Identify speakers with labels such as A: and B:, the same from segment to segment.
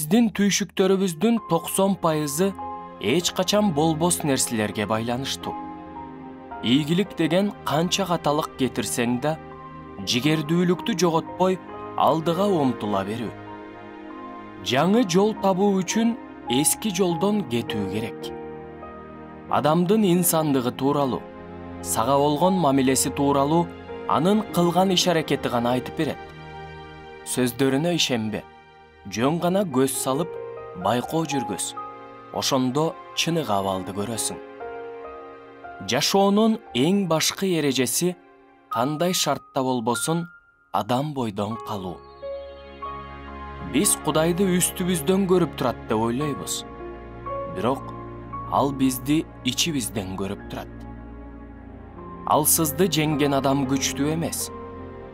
A: Биздин түйшүктөрүбүздүн 90% эч качан болбос нерселерге байланыштуу. Ийгилик деген канча каталык кетирсең да, жигердүүлүктү жоготпой алдыга умтула берүү. Жаңы жол табуу үчүн эски жолдон кетүү керек. Адамдын инсандыгы тууралуу, сага болгон мамилеси тууралуу анын кылган иш-аракети гана айтып берет. Сөздөрүнө ишенбе, жөн гана көз салып, байкоо жүргөз. Ошондо чыныгы абалды көрөсүң. Жашоонун эң башкы эрежеси кандай шартта болбосун адам бойдон калуу. Биз Кудайды үстүбүздөн көрүп турат деп ойлойбуз. Бирок ал бизди ичибизден көрүп турат. Алсызды жеңген адам күчтүү эмес.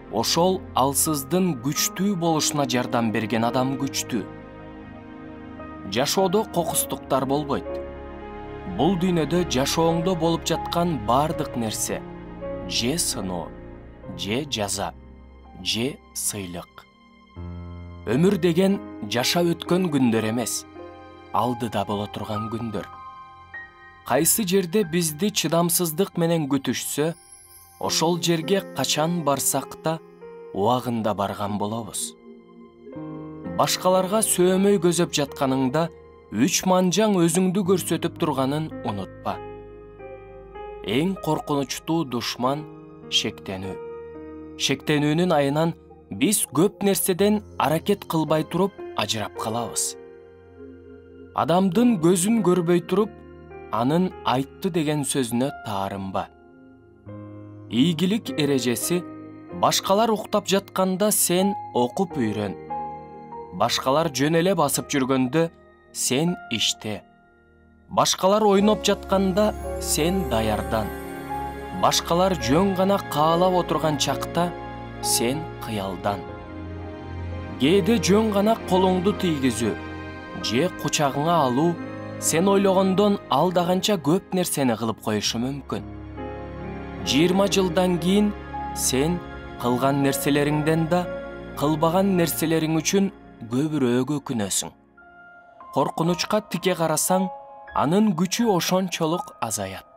A: Ошол алсыздын күчтүү болушуна жардам берген адам күчтүү. Жашоодо кокустуктар болбойт. Бул дүйнөдө жашооңдо болуп жаткан бардык нерсе же сыноо, же жаза, же сыйлык. Өмүр деген жашап өткөн күндөр эмес, алдыда боло турган күндөр. Кайсы жерде бизди чыдамсыздык менен күтүшсө, ошол жерге качан барсак да убагында барган болобуз. Башкаларга сөөмөй көзөп жатканыңда үч манжаң өзүңдү көрсөтүп турганын унутпа. Эң коркунучтуу душман шектенүү. Шектенүүнүн айынан биз көп нерседен аракет кылбай туруп ажырап калабыз. Адамдын көзүн көрбөй туруп, анын айтты деген сөзүнө таарынба. Ийгилик эрежеси башкалар уктап жатканда сен окуп үйрөн. Башкалар жөн эле басып жүргөндө сен иште. Башкалар ойноп жатканда сен даярдан. Башкалар жөн гана каалап отурган чакта сен кыялдан. Кээде жөн гана колуңду тийгизүү же кучагыңа алуу сен ойлогондон алдаганча көп нерсени кылып коюшу мүмкүн. 20 жылдан кийин сен кылган нерселериңден да, кылбаган нерселериң үчүн көбүрөөк өкүнөсүң. Коркунучка тике карасаң, анын күчү ошончолук азаят.